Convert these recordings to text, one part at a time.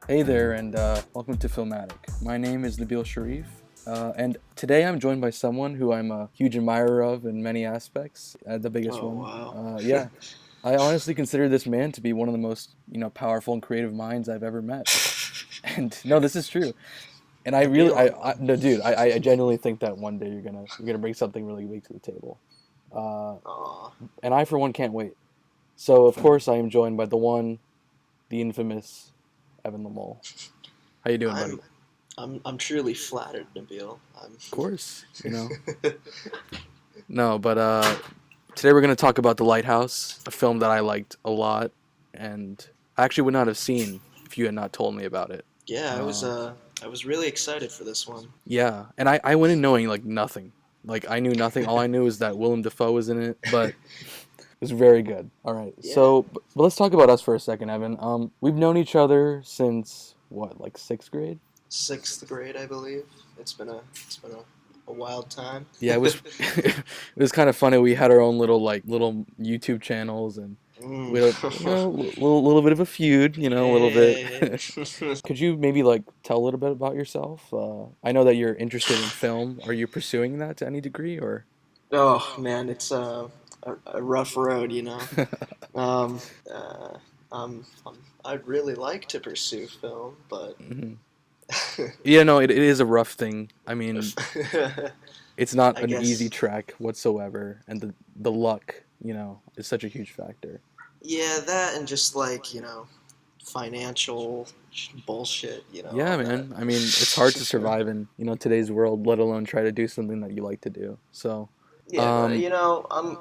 Hey there, and welcome to Filmatic. My name is Nabil Sharif, and today I'm joined by someone who I'm a huge admirer of in many aspects. The biggest Oh one, wow. yeah. I honestly consider this man to be one of the most, powerful and creative minds I've ever met. And no, this is true. And I really, Nabil. no, dude, I genuinely think that one day you're gonna bring something really big to the table. Uh, Aw. and I, for one, can't wait. So, of course, I am joined by the one, the infamous Evan Lemole. How you doing, buddy? I'm I'm truly flattered, Nabil. I'm Of course, No, but today we're gonna talk about The Lighthouse, a film that I liked a lot, and I actually would not have seen if you had not told me about it. yeah, Uh, I was really excited for this one. yeah, and I went in knowing like nothing. Like I knew nothing. All I knew is that Willem Dafoe was in it, but it was very good. All right, Yeah. so but let's talk about us for a second, Evan. We've known each other since what, like sixth grade? Sixth grade, I believe. It's been a wild time. Yeah, it was it was kind of funny. We had our own little YouTube channels, and Mm. we had little bit of a feud, a little bit. Hey. Could you maybe like tell a little bit about yourself? I know that you're interested in film. Are you pursuing that to any degree, or? Oh man, it's a rough road, you know. Um, uh, I'd really like to pursue film, but Mhm. Yeah, no, it is a rough thing. I mean, I it's not an easy guess. track whatsoever, and the luck, is such a huge factor. Yeah, that and just like, financial bullshit, Yeah, all that. man. I mean, it's hard to survive in, today's world, let alone try to do something that you like to do. So, Yeah, but um,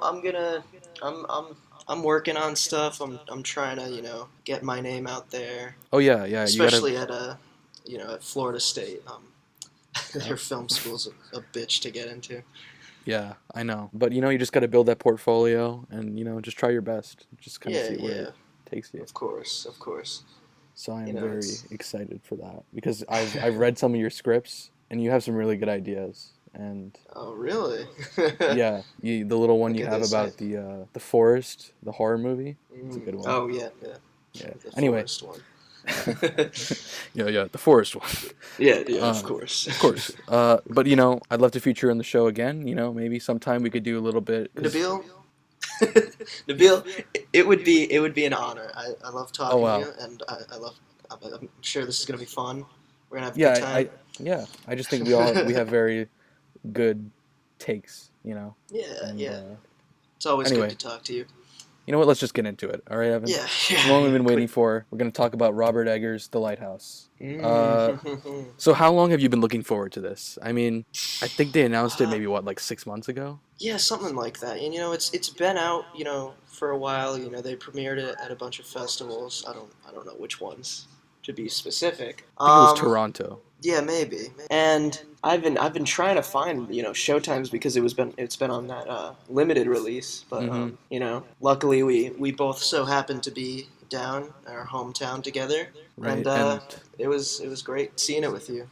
I'm I'm working on stuff. I'm trying to, get my name out there, oh yeah, yeah, you gotta. especially at Florida State. Uh, Their film school's a bitch to get into. yeah, I know, but you just gotta build that portfolio, and just try your best. Just kind of Yeah, see where it yeah, takes you. of course, of course. So I You am know, very it's excited for that because I've read some of your scripts, and you have some really good ideas. And oh really? yeah, the little one What you could have they say? about the forest, the horror movie. It's a Mm. good one. Oh yeah, yeah, Yeah. the Anyway, forest one. yeah, the forest one. Yeah, yeah, of course. Of course. But I'd love to feature on the show again. Maybe sometime we could do a little bit because. Nabil, Nabil, it would be an honor. I love Oh talking to wow. you, and I love. I'm sure this is gonna be fun. We're gonna have a Yeah, good time. yeah. I just think we have very good takes. Yeah, And yeah. It's always good anyway, to talk to you. you know what? Let's just get into it. All right, Evan. Yeah, It's the yeah, one we've yeah. been waiting Quick. for. We're gonna talk about Robert Eggers' The Lighthouse. Uh, Mm. so how long have you been looking forward to this? I mean, I think they announced it uh, maybe what, like 6 months ago? yeah, something like that. And it's been out, for a while. They premiered it at a bunch of festivals. I don't know which ones to be specific. I think it was Toronto. Yeah, maybe. And I've been trying to find showtimes because it's been on that limited release. But Mm-hmm. luckily we both so happened to be down in our hometown together, and Right, and it was great seeing it with you.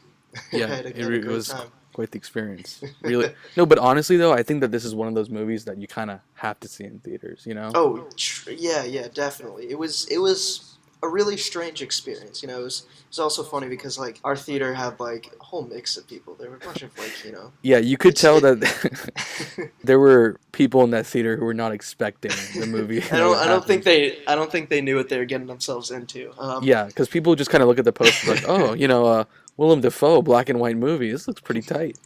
yeah, I had a it great was time. quite the experience. Really, no, but honestly though, I think that this is one of those movies that you kind of have to see in theaters. Oh, yeah, yeah, definitely. It was a really strange experience. It was also funny because like our theater had like a whole mix of people. There were a bunch of like Yeah, you could it's tell it. that there were people in that theater who were not expecting the movie that would happen. I don't think they knew what they were getting themselves into. Yeah, because people just kind of look at the poster like, oh, Willem Dafoe, black and white movie. This looks pretty tight.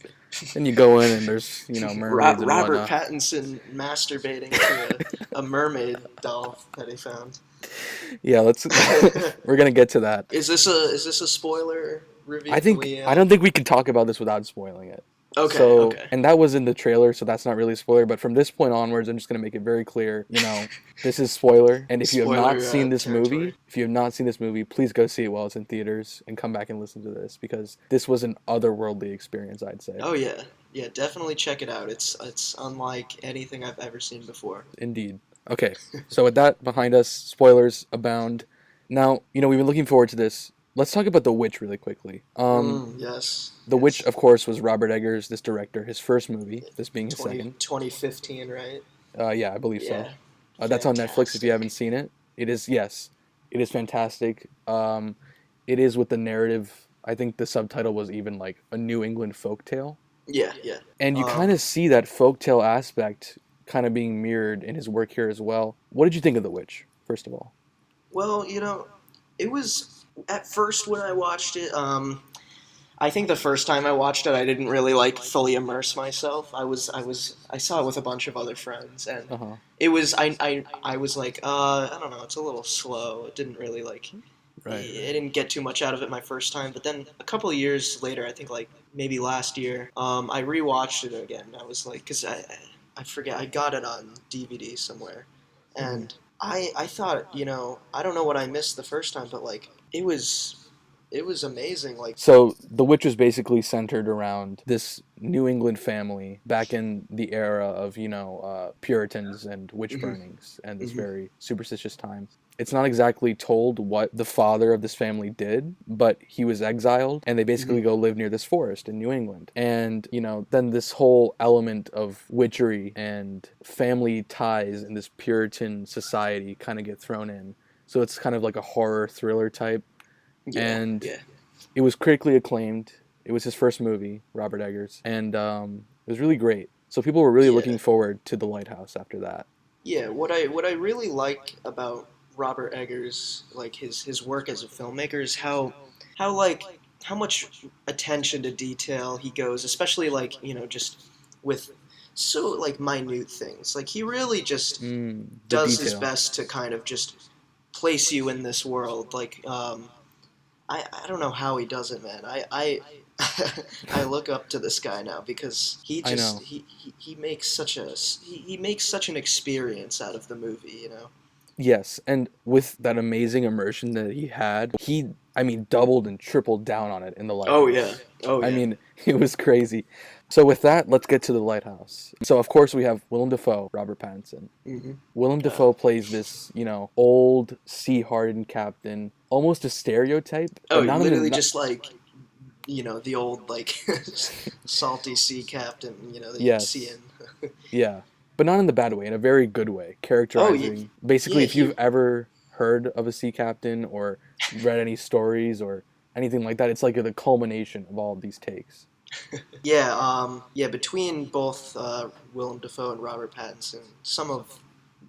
Then you go in and there's mermaids and Robert whatnot. Pattinson masturbating to a mermaid doll that he found. Yeah, let's. We're gonna get to that. Is this a spoiler review? I Can think we? I don't think we can talk about this without spoiling it. Okay, So, okay. and that was in the trailer, so that's not really a spoiler. But from this point onwards, I'm just gonna make it very clear. This is spoiler. And if you have not Spoiler seen this territory. movie, please go see it while it's in theaters and come back and listen to this because this was an otherworldly experience, I'd say. Oh yeah, yeah. Definitely check it out. It's unlike anything I've ever seen before. Indeed. Okay, so with that behind us, spoilers abound. Now, we've been looking forward to this. Let's talk about The Witch really quickly. Yes, The Witch, yes. of course, was Robert Eggers, this director, his first movie, this being his second. 2015, right? Yeah, I believe so. Yeah, That's on Netflix if you haven't fantastic. seen it. It is, yes, it is fantastic. it is with the narrative. I think the subtitle was even like a New England folktale. Yeah, yeah. And you kind of see that folktale aspect kind of being mirrored in his work here as well. What did you think of The Witch, first of all? Well, it was at first when I watched it. I think the first time I watched it, I didn't really like fully immerse myself. I saw it with a bunch of other friends, and Uh-huh. it was I was like, I don't know, it's a little slow. It didn't really like. Right, I right. didn't get too much out of it my first time, but then a couple of years later, I think like maybe last year, I rewatched it again. I was like, because I forget, I got it on DVD somewhere, Hmm. and I thought, I don't know what I missed the first time, but like it was amazing. Like, So The Witch was basically centered around this New England family back in the era of, Puritans and witch hmm burnings and this hmm very superstitious time. It's not exactly told what the father of this family did, but he was exiled and they basically hmm go live near this forest in New England. And, then this whole element of witchery and family ties in this Puritan society kind of get thrown in. So it's kind of like a horror thriller type. yeah, And yeah, it was critically acclaimed. It was his first movie, Robert Eggers, and it was really great. So people were really yeah. looking forward to The Lighthouse after that. Yeah, what I really like about Robert Eggers, like his work as a filmmaker, is how like how much attention to detail he goes, especially like just with so like minute things. Like he really just The does his detail. best to kind of just place you in this world. Like I don't know how he does it, man. I look up to this guy now because he I just know. he makes such he makes such an experience out of the movie, you know. Yes, and with that amazing immersion that he had, I mean, doubled and tripled down on it in The Oh yeah. Lighthouse. Oh I yeah. mean, it was crazy. So with that, let's get to The Lighthouse. So of course we have Willem Dafoe, Robert Pattinson. hmm Willem Uh, Dafoe plays this, old, sea-hardened captain, almost a stereotype, oh, but not in literally the just like the old like salty sea captain, that you'd see yes, in. yeah, but not in the bad way, in a very good way, Oh yeah, characterizing basically yeah. if you've He ever heard of a sea captain or read any stories or anything like that, it's like the culmination of all of these takes. Yeah, yeah. Between both Willem Dafoe and Robert Pattinson, some of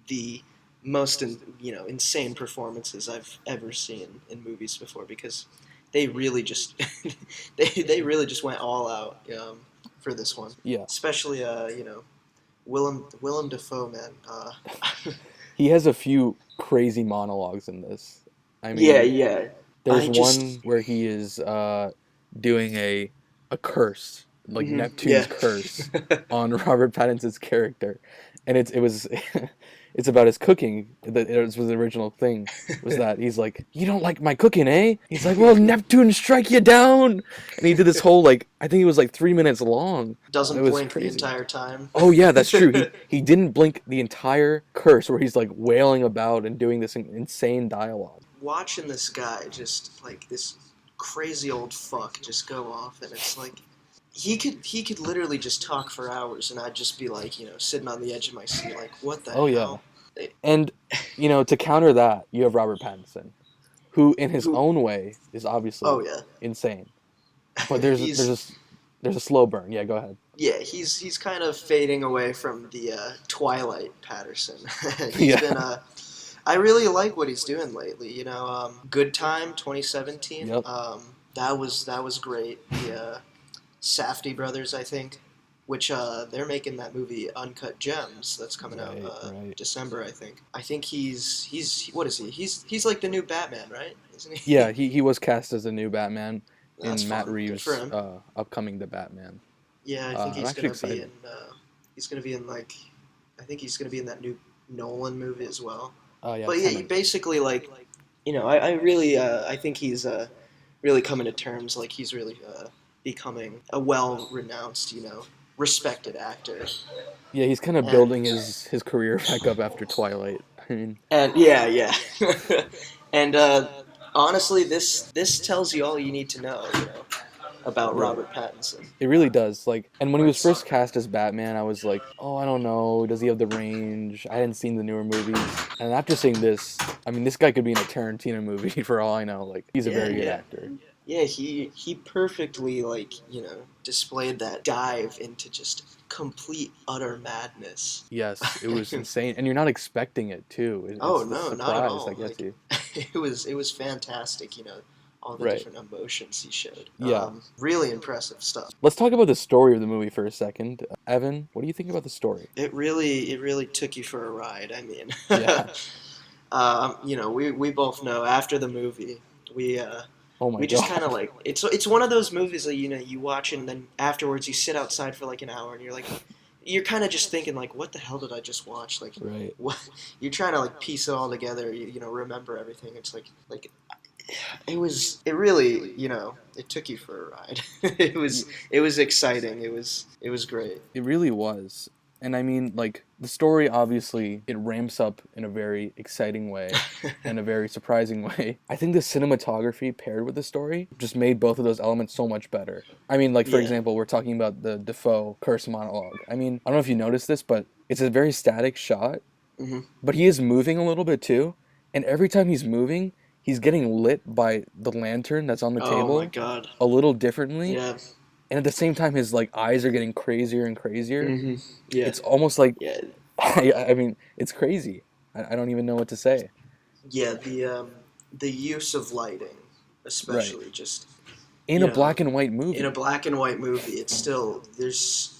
the most insane performances I've ever seen in movies before because they really just they really just went all out for this one, Yeah, especially Willem Dafoe, man. he has a few crazy monologues in this. I Yeah, mean, yeah. I there's just one where he is doing a curse, like Neptune's yeah. curse, on Robert Pattinson's character, and it was it's about his cooking. That it was the original thing was that he's like, you don't like my cooking, eh? He's like, well, Neptune strike you down, and he did this whole like I think it was like 3 minutes long. It Doesn't was blink the crazy. entire time. Oh yeah, that's true. He didn't blink the entire curse where he's like wailing about and doing this insane dialogue. Watching this guy just like this crazy old fuck just go off, and it's like he could literally just talk for hours, and I'd just be like, sitting on the edge of my seat, like, what the Oh yeah. hell? It, And to counter that, you have Robert Pattinson, who in his who? own way is Oh obviously yeah, insane. But there's he's a slow burn. Yeah, go ahead. yeah, he's kind of fading away from the Twilight Patterson. He's Yeah. been I really like what he's doing lately. Good Time 2017. Yep. That was great. The Safdie brothers, I think, which they're making that movie Uncut Gems that's coming out Right, right. December, I think. I think he's what is he? He's like the new Batman, right? Isn't Yeah, he? he was cast as a new Batman That's in Matt fun. Good for Reeves' him. Upcoming The Batman. Yeah, I think I'm he's actually gonna be excited. in. He's gonna be in like, I think he's gonna be in that new Nolan movie as well. Oh yeah, But yeah, he Tenet. basically like, I really I think he's really coming to terms. Like he's really becoming a well-renounced, respected actor. Yeah, he's kind of And building his career back up after Twilight. I mean, and yeah, yeah. And honestly, this tells you all you need to know. about Right. Robert Pattinson. It really does. Like, and when he Or was first sorry. cast as Batman, I was like, oh, I don't know. Does he have the range? I hadn't seen the newer movies. And after seeing this, I mean, this guy could be in a Tarantino movie for all I know. Like, he's a Yeah, very good yeah. actor. Yeah, he perfectly displayed that dive into just complete utter madness. Yes, it was insane. And you're not expecting it, too. Oh It's the no, not at surprise that all. gets Like you. it was fantastic. All the Right. different emotions he showed. Yeah. Really impressive stuff. Let's talk about the story of the movie for a second. Evan, what do you think about the story? It really took you for a ride. I mean, Yeah. we both know after the movie we Oh my we just kind of God. like it's one of those movies that you watch and then afterwards you sit outside for like an hour and you're kind of just thinking like what the hell did I just watch, like Right. what you're trying to like piece it all together, remember everything. It's like it really, it took you for a ride. It was exciting. It was great. It really was. And I mean, like, the story obviously it ramps up in a very exciting way and a very surprising way. I think the cinematography paired with the story just made both of those elements so much better. I mean, like, for Yeah. example, we're talking about the Defoe curse monologue. I mean, I don't know if you noticed this, but it's a very static shot, Hmm. but he is moving a little bit too. And every time he's moving, he's getting lit by the lantern that's on the Oh my table god. a little differently. Yeah. And at the same time, his like eyes are getting crazier and crazier. Hmm. Yeah. It's almost like Yeah. I mean, it's crazy. I don't even know what to say. Yeah. The use of lighting, Right. especially just In you a know black and white in a movie. black and white movie, it's still there's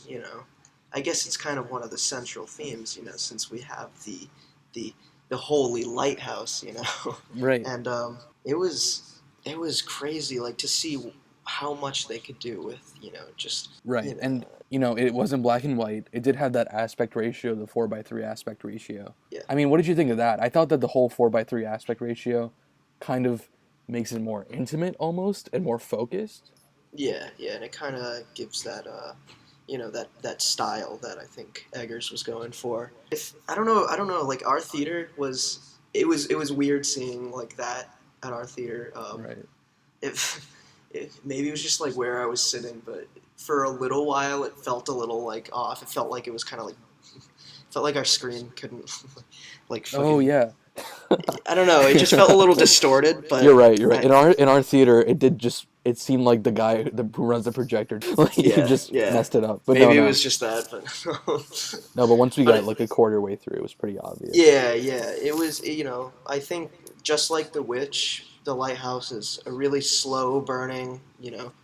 I guess it's kind of one of the central themes, since we have the the holy lighthouse, Right. and it was crazy, like to see how much they could do with just Right. And it wasn't black and white. It did have that aspect ratio, the 4:3 aspect ratio. yeah, I mean, what did you think of that? I thought that the whole 4:3 aspect ratio kind of makes it more intimate almost and more focused. yeah, and it kind of gives that that style that I think Eggers was going for. If I don't know, like our theater it was weird seeing like that at our theater. Right. If maybe it was just like where I was sitting, but for a little while it felt a little like off. It felt like it was kind of like felt like our screen couldn't like Oh fucking. yeah. I don't know. It just felt a little distorted, but You're right. You're right. I, In our theater, it seemed like the guy who runs the projector like he yeah, just yeah. messed it up. But no, Maybe it no, was just that, but no. But once we but got like a quarter way through, it was pretty obvious. yeah. It was. I think just like The Witch, The Lighthouse is a really slow burning,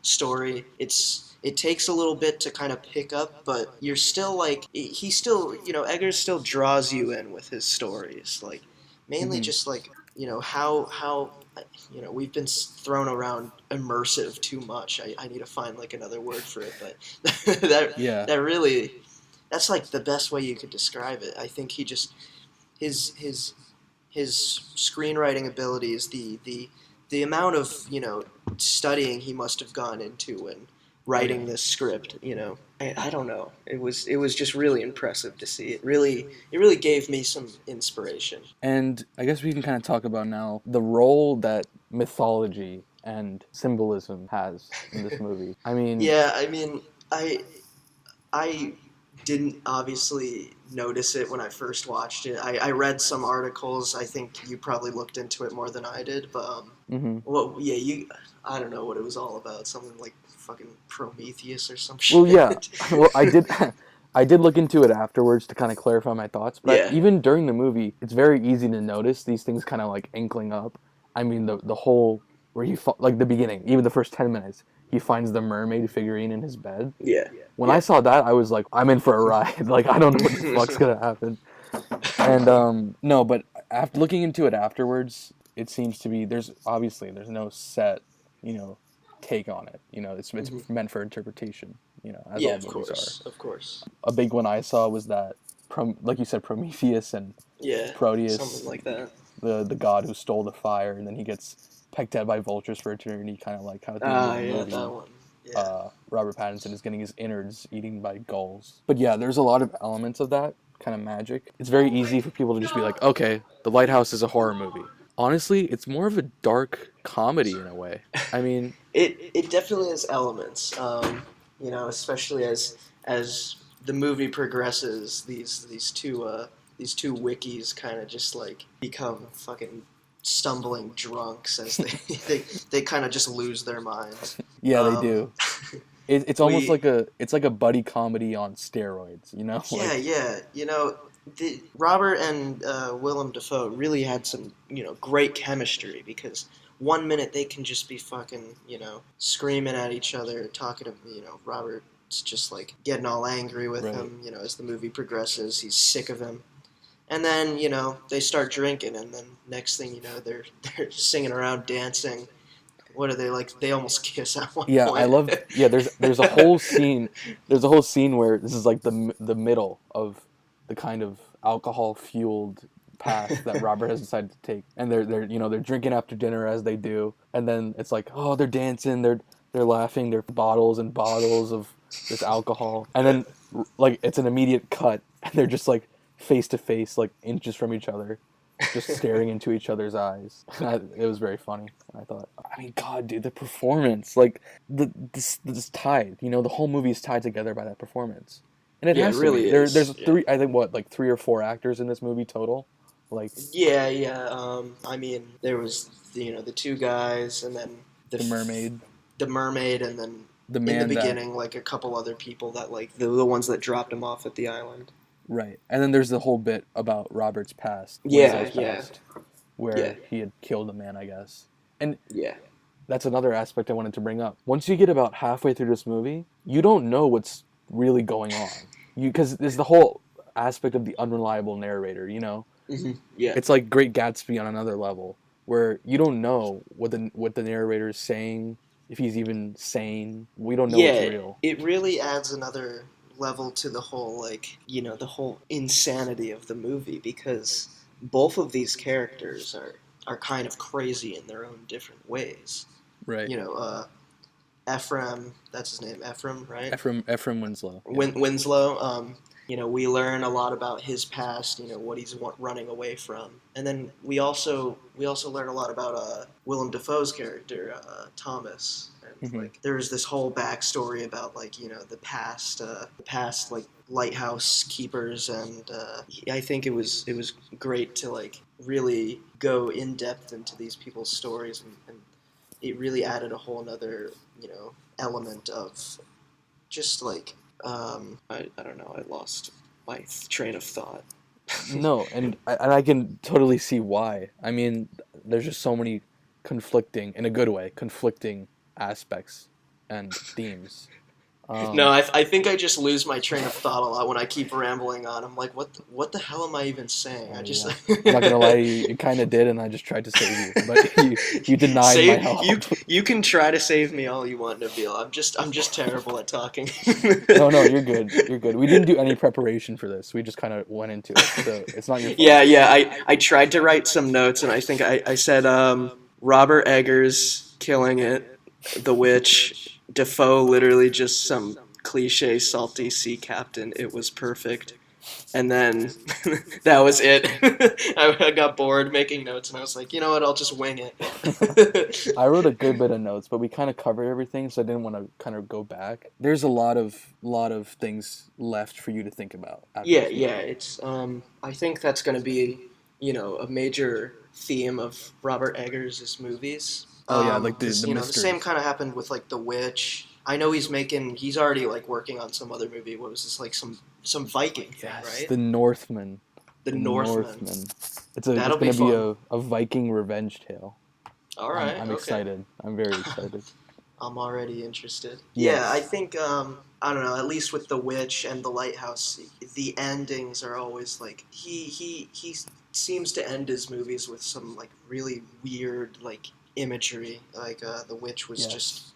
story. It takes a little bit to kind of pick up, but you're still like he still, Eggers still draws you in with his stories, like mainly Hmm. just like how we've been thrown around immersive too much. I need to find like another word for it, but Yeah. that really that's like the best way you could describe it. I think he just his his his screenwriting abilities, the amount of studying he must have gone into when Oh yeah. writing this script. I don't know. It was just really impressive to see. It really gave me some inspiration. And I guess we can kind of talk about now the role that mythology and symbolism has in this movie. I mean, Yeah, I mean, I didn't obviously notice it when I first watched it. I read some articles. I think you probably looked into it more than I did, but hmm well, yeah, I don't know what it was all about. Something like fucking Prometheus or some well, yeah. shit. Well, I did. I did look into it afterwards to kind of clarify my thoughts, but Yeah. even during the movie, it's very easy to notice these things kind of like inkling up. I mean, the whole where like the beginning, even the first 10 minutes, he finds the mermaid figurine in his bed. Yeah. When I Yeah. saw that, I was like, I'm in for a ride. Like, I don't know what the fuck's gonna happen. And no, but after looking into it afterwards, it seems to be there's no set, you know, take on it. It's Mhm. meant for interpretation. As Yeah, all of movies are. course, of course. A big one I saw was that, like you said, Prometheus and Yeah, something Proteus, like that. the god who stole the fire, and then he gets pecked at by vultures for eternity, kind of like how at the end of Ah, the yeah, that movie, one. Yeah. Robert Pattinson is getting his innards eaten by gulls. But yeah, there's a lot of elements of that kind of magic. It's very easy for people to just be like, okay, the Lighthouse is a horror movie. Honestly, it's more of a dark comedy in a way. I mean, It definitely has elements. Especially as the movie progresses, these two wikis kind of just like become fucking stumbling drunks as they kind of just lose their minds. yeah, they Um, do. It's almost we like a buddy comedy on steroids, you know? Yeah, Like, yeah. The Robert and Willem Dafoe really had some, great chemistry because one minute they can just be fucking, screaming at each other, talking to, Robert's just like getting all angry with right. him, as the movie progresses, he's sick of him. And then, they start drinking, and then next thing you know, they're singing around, dancing. What are they like? They almost kiss at one Yeah, I point. love. Yeah, there's a whole scene. There's a whole scene where this is like the middle of the kind of alcohol fueled path that Robert has decided to take, and they're drinking after dinner as they do, and then it's like, oh, they're dancing, they're laughing, they're bottles and bottles of this alcohol, and then like it's an immediate cut, and they're just like face to face, like inches from each other, just staring into each other's eyes. It was very funny. I thought, I mean, God, dude, the performance, like this tied. The whole movie is tied together by that performance, and it Yeah, it has to be. really There's is. Yeah. three. I think what, like 3 or 4 actors in this movie total. Like Yeah, yeah. I mean, there was the two guys, and then the the f- mermaid, the mermaid, and then the in the man that beginning, like a couple other people that like the ones that dropped him off at the island. right, and then there's the whole bit about Robert's past, Yeah, Winslow's yeah, past, yeah, where he had killed a man, I guess, and yeah, that's another aspect I wanted to bring up. Once you get about halfway through this movie, you don't know what's really going on. Because there's the whole aspect of the unreliable narrator. yeah, It's like Great Gatsby on another level, where you don't know what the narrator is saying, if he's even sane. We don't know what's yeah. real. It really adds another level to the whole like the whole insanity of the movie because both of these characters are kind of crazy in their own different ways. Right. You know, Ephraim, that's his name, Ephraim, right? Ephraim Winslow. Yeah. Winslow. We learn a lot about his past. What he's running away from, and then we also learn a lot about Willem Dafoe's character, Thomas. And Hmm. like, there's this whole backstory about like the past like lighthouse keepers, and I think it was great to like really go in depth into these people's stories, and it really added a whole another element of just like I don't know. I lost my train of thought. No, and I can totally see why. I mean, there's just so many conflicting, in a good way, conflicting aspects and themes. No, Um, I think I just lose my train of thought a lot when I keep rambling on. I'm like, what the hell am I even saying? I just yeah. I'm not gonna lie to you, you kind of did, and I just tried to save you, but you denied my save you. help. You can try to save me all you want, Nabil. I'm just terrible at talking. No, no, you're good. You're good. We didn't do any preparation for this. We just kind of went into it, so it's not your Yeah, fault. yeah. I tried to write some notes, and I think I said Robert Eggers killing it, The Witch, Defoe literally just some cliche salty sea captain. It was perfect, and then that was it. I got bored making notes, and I was like, you know what? I'll just wing it. I wrote a good bit of notes, but we kind of covered everything, so I didn't want to kind of go back. There's a lot of things left for you to think about after Yeah, this yeah. movie. It's I think that's going to be a major theme of Robert Eggers' movies. Oh yeah, like the Because the the same mysteries. kind of happened with like The Witch. I know he's already like working on some other movie. What was this, like some Viking thing, Yes, right? the Northman. The The Northman. Northman. It's That'll be gonna be fun. a Viking revenge tale. All I'm right, I'm okay. excited. I'm very excited. I'm already interested. Yeah, I Yes. think I don't know. At least with The Witch and The Lighthouse, the endings are always like he seems to end his movies with some like really weird like imagery. Like The Witch was just Yes.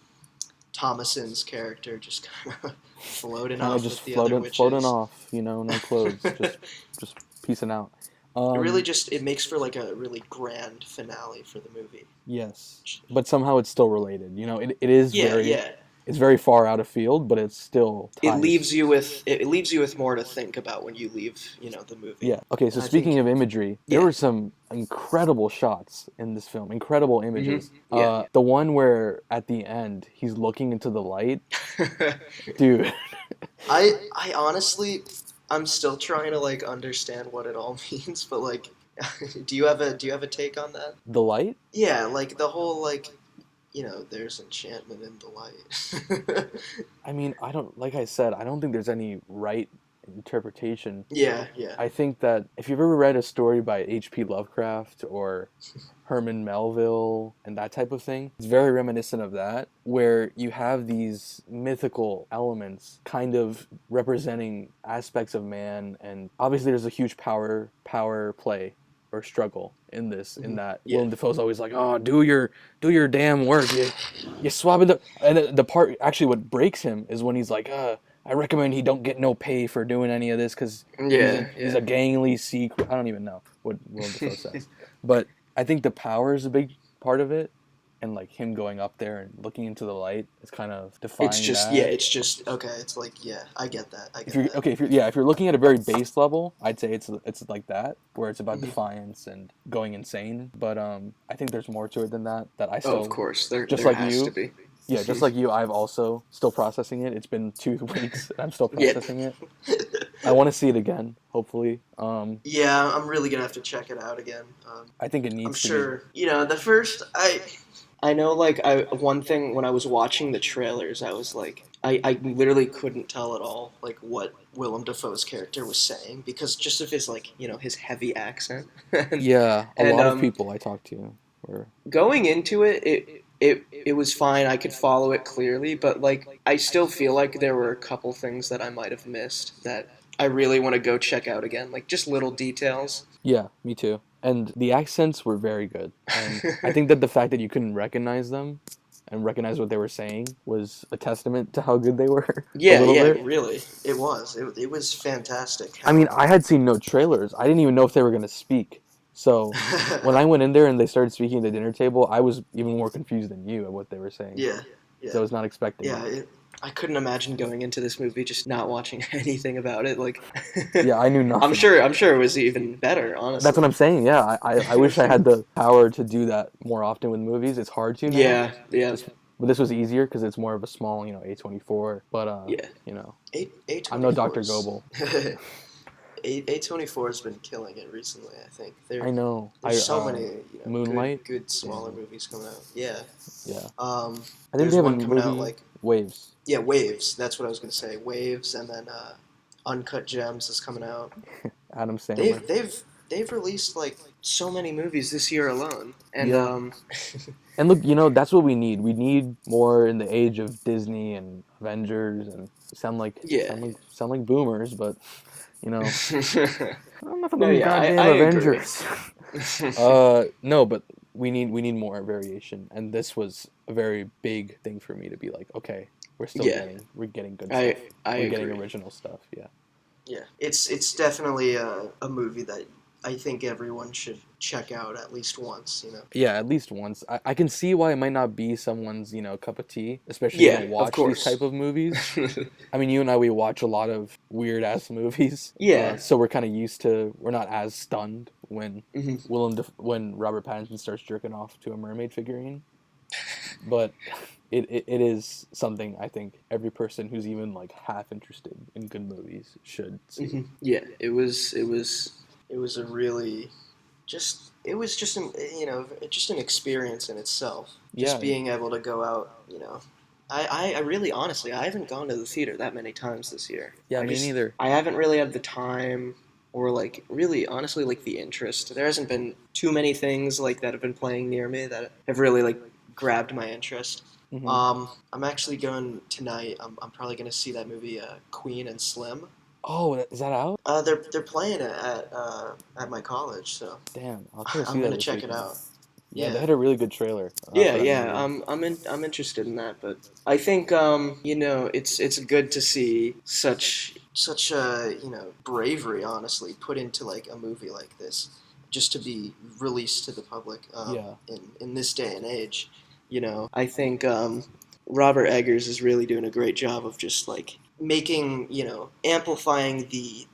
Thomason's character just kind of floating Kind of off just with the other floating witches. off. No clothes. Just piecing out. It really Um. just it makes for like a really grand finale for the movie. Yes. But somehow it's still related. It is Yeah, very yeah. it's very far out of field, but it's still it ties. leaves you with it leaves you with more to think about when you leave, the movie. Yeah. Okay. So And I speaking think, of imagery, there yeah. were some incredible shots in this film. Incredible images. Yeah. The one where at the end he's looking into the light, dude. I honestly, I'm still trying to like understand what it all means, but like, do you have a take on that? The light. Yeah, like the whole like, there's enchantment in the light. I mean, I don't. Like I said, I don't think there's any right interpretation. Yeah, yeah. I think that if you've ever read a story by H.P. Lovecraft or Herman Melville and that type of thing, it's very reminiscent of that, where you have these mythical elements kind of representing aspects of man, and obviously there's a huge power play or struggle in this, in that Yeah. Willem Dafoe's always like, oh, do your damn work, you swab it up. And the part actually what breaks him is when he's like, I recommend he don't get no pay for doing any of this because Yeah, he's yeah. a gangly secret. I don't even know what Willem Dafoe says, but I think the power is a big part of it, and like him going up there and looking into the light is kind of defying that. It's just okay. It's like, yeah, I get that. I If get you're that. okay, if you're looking at a very base level, I'd say it's like that, where it's about Mhm. defiance and going insane. But I think there's more to it than that. That I Oh, of still, course. just There like has to you, be. yeah, just like you, I've also still processing it. It's been 2 weeks and I'm still Yep. processing it. I want to see it again, hopefully. Yeah, I'm really gonna have to check it out again. I think it I'm needs to be. sure. The first I know, like, one thing when I was watching the trailers, I was like, I literally couldn't tell at all like what Willem Dafoe's character was saying because just of his like his heavy accent and Yeah, a and lot of people I talked to were. going into it was fine. I could follow it clearly, but like I still feel like there were a couple things that I might have missed that I really want to go check out again, like just little details. Yeah, me too. And the accents were very good. And I think that the fact that you couldn't recognize them and recognize what they were saying was a testament to how good they were a Yeah, little yeah, bit. really, it was. It was fantastic. I mean, How I had seen no trailers. I didn't even know if they were going to speak. So when I went in there and they started speaking at the dinner table, I was even more confused than you at what they were saying. yeah, So I yeah, was not expecting yeah. it. I couldn't imagine going into this movie just not watching anything about it. Like, Yeah, I knew nothing. I'm sure it was even better, That's what honestly. I'm saying. Yeah, I wish I had the power to do that more often with movies. It's hard to now. Yeah, yeah, But this was easier because it's more of a small, A24. But yeah. you know, A I'm twenty no Dr. fours. Goebel. A24 has been killing it recently. I think I know. there's so many Moonlight. good smaller Damn. movies coming out. Yeah. Yeah. Um, I think they there's have a one coming out movie, like, Waves. yeah, Waves. That's what I was gonna say. Waves, and then Uncut Gems is coming out. Adam Sandler. They've released like so many movies this year alone, and Yeah. And look, that's what we need. We need more in the age of Disney and Avengers, and sound like yeah. sound like boomers, but enough of No, them yeah, goddamn I agree. Avengers. No, but we need more variation, and this was a very big thing for me to be like, okay, Yeah, we're getting good I stuff. I We're getting agree. original stuff. Yeah. Yeah, it's definitely a movie that I think everyone should check out at least once. Yeah, at least once. I can see why it might not be someone's, cup of tea, especially if you Yeah, don't of watch these type course. of movies. I mean, you and I, we watch a lot of weird ass movies, Yeah. so we're kind of used to. We're not as stunned when Hmm. when Robert Pattinson starts jerking off to a mermaid figurine, but it is something I think every person who's even like half interested in good movies should see. Yeah, it was a really just it was just an just an experience in itself. Just Yeah, being able to go out. I really honestly I haven't gone to the theater that many times this year. yeah, me neither. I haven't really had the time or like really honestly like the interest. There hasn't been too many things like that have been playing near me that have really like grabbed my interest. Hmm. I'm actually going tonight. I'm probably going to see that movie Queen and Slim. Oh, is that out? They're playing it at my college, so Damn, I'll try to see I'm that gonna this check it weekend. out. Yeah, they Yeah, had a really good trailer yeah, for that yeah. movie. I'm interested in that, but I think it's good to see such bravery, honestly, put into like a movie like this, just to be released to the public Yeah. in this day and age. I think Robert Eggers is really doing a great job of just like making, amplifying the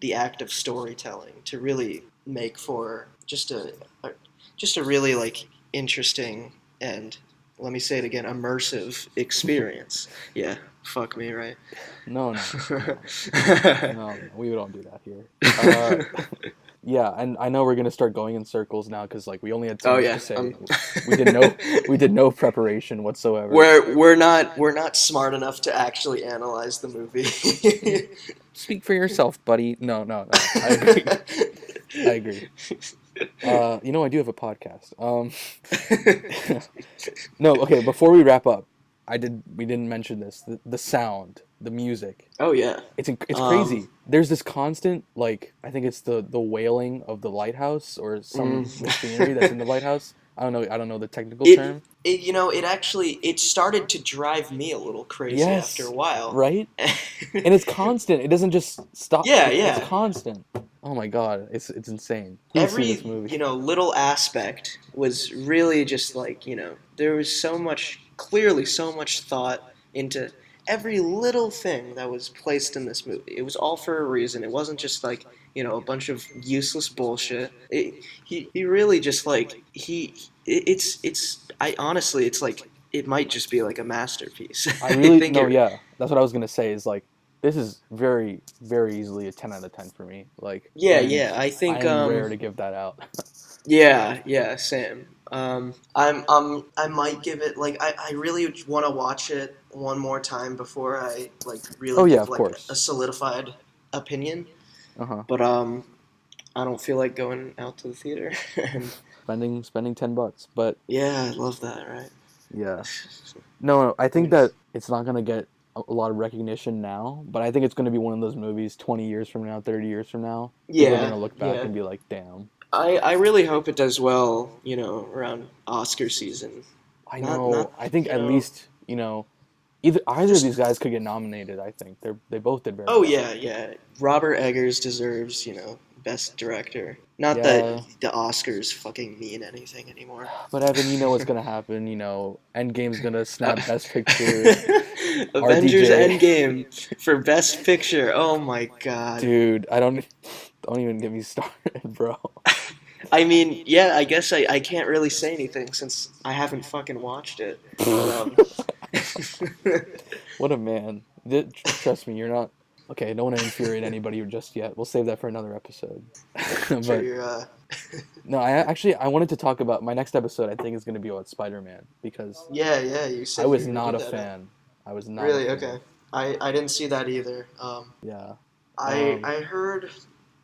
the act of storytelling to really make for just a really like interesting and, let me say it again, immersive experience. Yeah, fuck me, right? No, no, no, no, no. We don't do that here. Yeah, and I know we're gonna start going in circles now because like we only had so Oh much to yeah, say. We did no we did no preparation whatsoever. we're not smart enough to actually analyze the movie. Speak for yourself, buddy. No, no, no. I agree. I agree. I do have a podcast. No, okay. Before we wrap up, we didn't mention this. The sound, the music. Oh yeah. It's Um, crazy. There's this constant like I think it's the wailing of the lighthouse or some machinery that's in the lighthouse. I don't know the technical it term. it actually it started to drive me a little crazy after a Yes, while. right? And it's constant. It doesn't just stop. Yeah, It's yeah. constant. Oh my god, it's insane. Please see this Every movie. little aspect was really just like, there was clearly so much thought into every little thing that was placed in this movie. It was all for a reason. It wasn't just like, a bunch of useless bullshit. He really just like it's I honestly, it's like it might just be like a masterpiece. I I really think no, it yeah. That's what I was gonna say. Is like this is very very easily a 10 out of 10 for me. Like, Yeah, and yeah. I I think am rare to give that out. yeah, yeah, same. I might give it like I really want to watch it one more time before I like really Oh yeah, give of like a course. solidified opinion. Uh huh. But I don't feel like going out to the theater. And Spending $10, but yeah, I love that, right? yeah. No, no, I think that it's not gonna get a lot of recognition now, but I think it's gonna be one of those movies 20 years from now, 30 years from now. People are Yeah, gonna look back yeah. and be like, "Damn." I really hope it does well, around Oscar season. I Not know. I think at least either of just these guys could get nominated. I think they both did very oh well. yeah, yeah. Robert Eggers deserves, best director. Not that Yeah, the Oscars fucking mean anything anymore. but Evan, you know what's gonna happen. Endgame's gonna Uh, snap Best Picture. Avengers RDJ, Endgame for best picture. Oh my god. dude, don't even get me started, bro. I mean, yeah, I guess I can't really say anything since I haven't fucking watched it. But What a man. Trust me, you're not. Okay, don't want to infuriate anybody just yet. We'll save that for another episode. for But your no, I wanted to talk about my next episode. I think is going to be about Spider-Man because yeah, yeah, you I said you was were gonna not bring a that up. fan. I was not a Really? fan. Okay. I didn't see that either. Yeah. I Um. I heard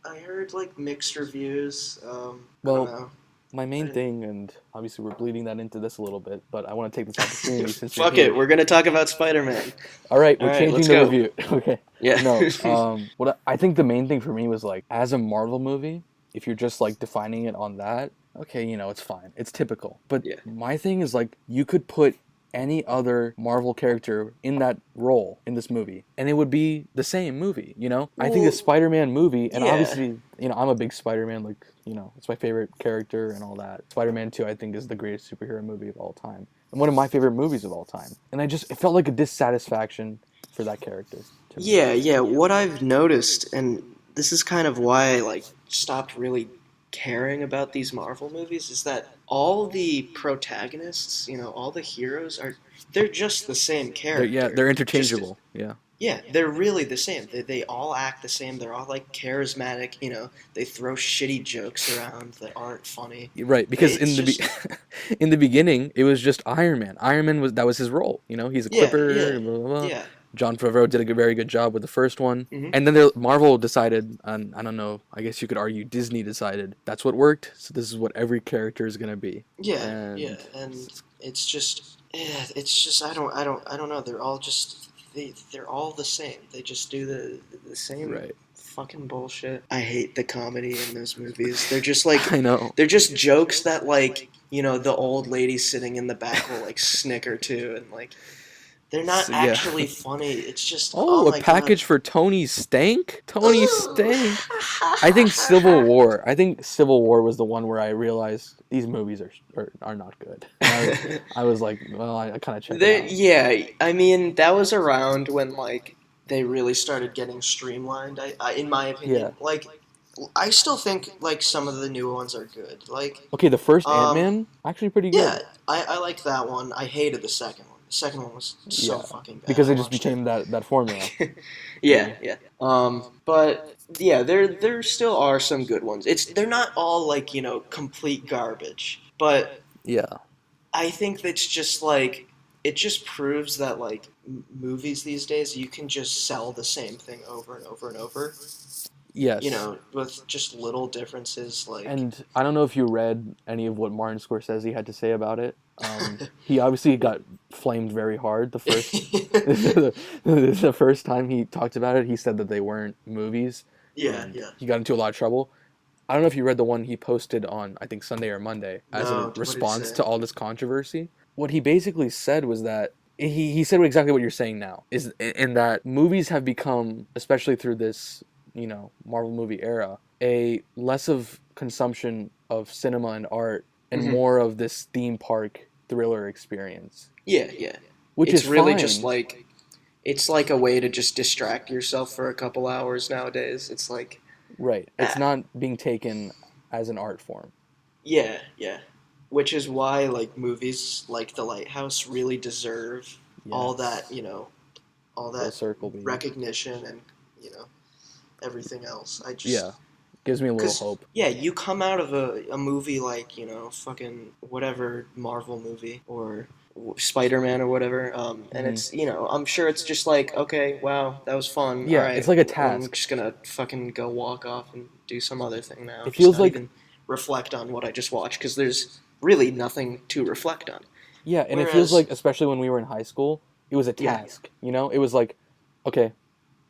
I heard like mixed reviews. I don't Well, know. my I main didn't. thing, and obviously we're bleeding that into this a little bit, but I want to take this opportunity since you're Fuck it, here. we're gonna talk about Spider-Man. All right, All we're right, let's changing the go. review. Okay. Yeah. No. What I think the main thing for me was like, as a Marvel movie, if you're just like defining it on that, okay, it's fine. It's typical. But Yeah. my thing is like, you could put any other Marvel character in that role in this movie, and it would be the same movie. I think the Well, Spider-Man movie, and yeah. obviously, I'm a big Spider-Man. Like, it's my favorite character and all that. Spider-Man 2, I think, is the greatest superhero movie of all time, and one of my favorite movies of all time. And it felt like a dissatisfaction for that character to me. Yeah, yeah. What I've noticed, and this is kind of why I like stopped really caring about these Marvel movies, is that all the protagonists, all the heroes they're just the same They're character. Just interchangeable. Yeah. yeah, they're really the same. They all act the same. They're all like charismatic. They throw shitty jokes around that aren't funny. You're right, because It's just in the beginning, it was just Iron Man. Iron Man was his role. He's a yeah, yeah, quipper. Blah, blah, blah. yeah. John Favreau did a very good job with the first one, Hmm. and then Marvel decided, and I don't know. I guess you could argue Disney decided that's what worked. So this is what every character is gonna be, Yeah, yeah, and and it's just, yeah, it's just I don't know. They're all the same. They just do the same right. fucking bullshit. I hate the comedy in those movies. They're just like I know. they're just jokes that like the old lady sitting in the back will like snicker to, and like They're not Yeah. actually funny. It's just, oh Oh, a my god. package for Tony Stank? Tony Ooh. Stank. I think Civil War. I think Civil War was the one where I realized these movies are not good. And I was like, well, I kind of check it out. Yeah, I mean that was around when like they really started getting streamlined. In my Yeah. opinion, like I still think like some of the newer ones are good. Like, Okay, the first um, Ant-Man actually pretty yeah, good. I like that one. I hated the second one. The second one was so Yeah, fucking bad. because I it just watched it. became that formula. You Yeah, know. yeah. But yeah, there still are some good ones. They're not all like complete garbage, but Yeah. I think that's just like it just proves that like movies these days you can just sell the same thing over and over and over. Yes. With just little differences like. And I don't know if you read any of what Martin Scorsese had to say about it. He obviously got flamed very hard the first the first time he talked about it. He said that they weren't movies, Yeah, and yeah. he got into a lot of trouble. I don't know if you read the one he posted on, I think, Sunday or Monday as a No, what did he response say? to all this controversy. What he basically said was that he said exactly what you're saying now, is in that movies have become, especially through this, Marvel movie era, a less of consumption of cinema and art and Hmm. more of this theme park thriller experience, Yeah, yeah. which It's is really just fine. like it's like a way to just distract yourself for a couple hours nowadays. It's like Right. It's ah, not being taken as an art form. yeah, yeah. Which is why like movies like The Lighthouse really deserve all that, Yes. all Full that circle, baby. recognition and, you know, everything else. I Yeah. just Gives me a little because hope. yeah, you come out of a movie like fucking whatever Marvel movie or Spider-Man or whatever, and Hmm. it's I'm sure it's just like okay, wow, that was fun. All Yeah, it's right, like a I'm task. just gonna fucking go walk off and do some other thing now. It Just feels not like even reflect on what I just watched because there's really nothing to reflect on. Yeah, and it feels Whereas like, especially when we were in high school, it was a yeah, task. It was like, okay,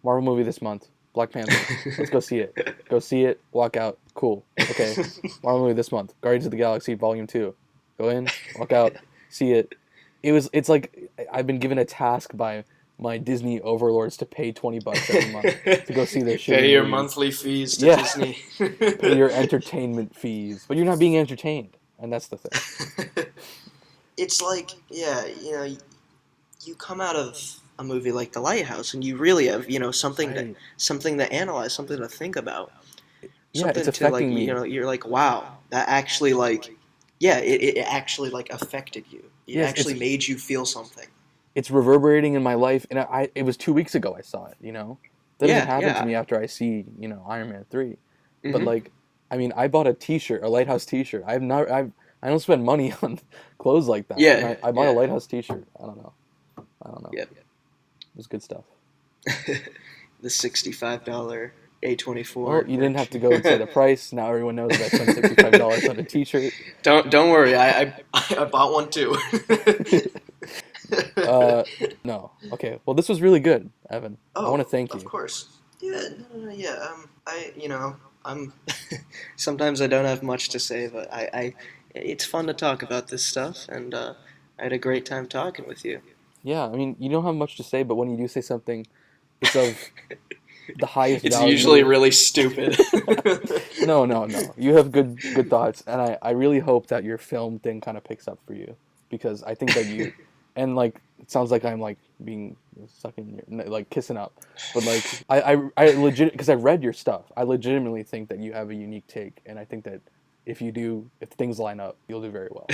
Marvel movie this month, Black Panther. Let's go see it. Go see it. Walk out. Cool. Okay, Marvel movie this month, Guardians of the Galaxy Volume 2. Go in. Walk out. See it. It's like I've been given a task by my Disney overlords to pay $20 every month to go see their shitty Pay your movies. monthly fees to Yeah, Disney. pay your entertainment fees, but you're not being entertained, and that's the thing. It's like yeah, you come out of a movie like The Lighthouse and you really have Right. something to analyze, something to think about, Yeah, it's something to like affecting me. you're like wow, that actually like yeah, it actually like affected you. It Yes, actually made you feel something. it's reverberating in my life, and it was 2 weeks ago I saw it. That doesn't Yeah, happen to yeah. me after I see Iron Man 3. But Mhm. like, I mean, I bought a T-shirt, a Lighthouse T-shirt. I don't spend money on clothes like that, and Yeah, I bought a yeah. Lighthouse T-shirt. I don't know. Yep. It was good stuff. The $65 Well, A24 you didn't have merch. to go and say the price. Now everyone knows that I spent $65 on a T-shirt. Don't worry, I bought one too. uh, no. Okay. Well, this was really good, Evan. I want to Oh, thank of you. course. Yeah, no, yeah. I'm. Sometimes I don't have much to say, but it's fun to talk about this stuff, and I had a great time talking with you. Yeah, I mean, you don't have much to say, but when you do say something, it's of the highest It's usually value. really stupid. No, no, no. You have good thoughts, and I really hope that your film thing kind of picks up for you, because I think that you, and like it sounds like I'm like being sucking your like kissing up, but like I legit, because I read your stuff. I legitimately think that you have a unique take, and I think that if things line up, you'll do very well.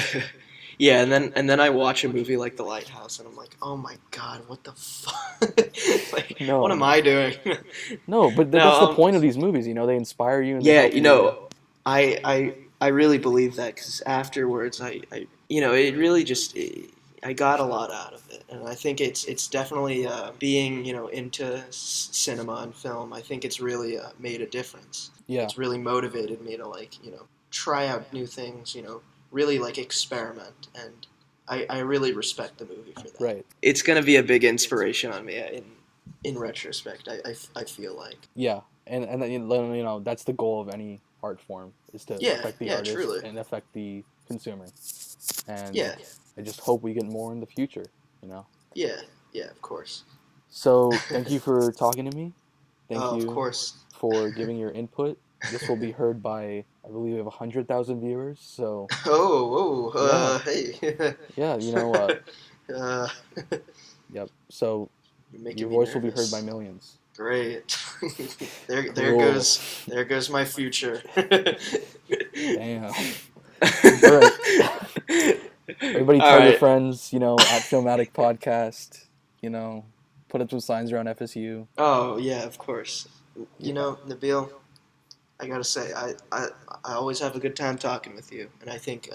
Yeah, and then I watch a movie like The Lighthouse, and I'm like, oh my god, what the fuck? Like, what No, am no, I doing? no. But No, that's the point of these movies. They inspire you and they yeah, help you. I really believe that because afterwards, it really just I got a lot out of it, and I think it's definitely being into cinema and film. I think it's really made a difference. Yeah, It's really motivated me to like try out new things. Really like experiment, and I really respect the movie for that. right. It's gonna be a big inspiration on me in retrospect. I feel like. Yeah, and then, that's the goal of any art form, is to Yeah, affect the yeah, artist truly. and affect the consumer. And Yeah, I just hope we get more in the future. You know. yeah. Yeah, of course. So thank you for talking to me. Thank Of you course. for giving your input. This will be heard by, I believe, we have 100,000 viewers. So yeah, Hey. yeah, uh, yep. So you're your making me voice will be heard by nervous. millions. Great. There Cool. goes my future. Damn. All right. Everybody All tell your right. friends, at Filmatic Podcast, you know, put up some signs around FSU. Oh yeah, of course. Yeah. Nabil, I gotta say, I always have a good time talking with you, and I think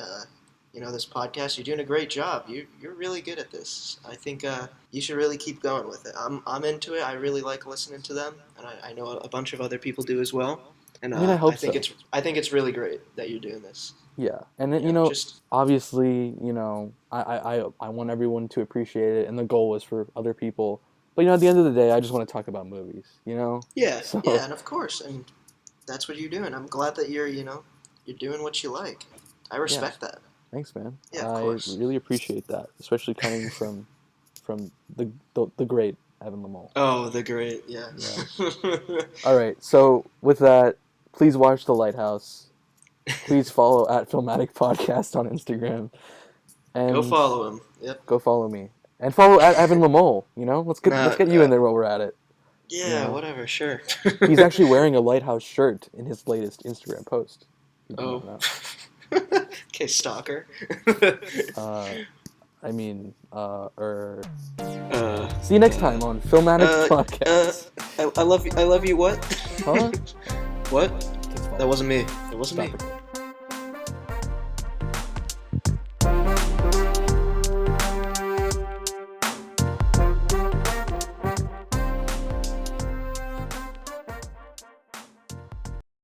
this podcast, you're doing a great job. You're really good at this. I think you should really keep going with it. I'm into it. I really like listening to them, and I know a bunch of other people do as well. And I mean, I hope so. I think it's really great that you're doing this. Yeah. And then, Just obviously, I want everyone to appreciate it, and the goal is for other people. But, at the end of the day, I just want to talk about movies. yeah, So, and of course, and that's what you're doing. I'm glad that you're doing what you like. I yeah. respect that. Thanks, man. Yeah, of I course. really appreciate that, especially coming from the great Evan Lemole. Oh, the great, yeah. All right. So with that, please watch The Lighthouse. Please follow at Filmatic Podcast on Instagram, Go and follow him. Yep. go follow me, and follow at Evan Lemole. Let's Nah, get you in there while we're at it. yeah, whatever, sure. He's actually wearing a Lighthouse shirt in his latest Instagram post. You do not Oh. know. Okay, stalker. I mean, Uh, see you next time on Filmatic Podcast. I love you. I love you. What? Huh? What? Kids fall. That wasn't me. That wasn't Stop me. it.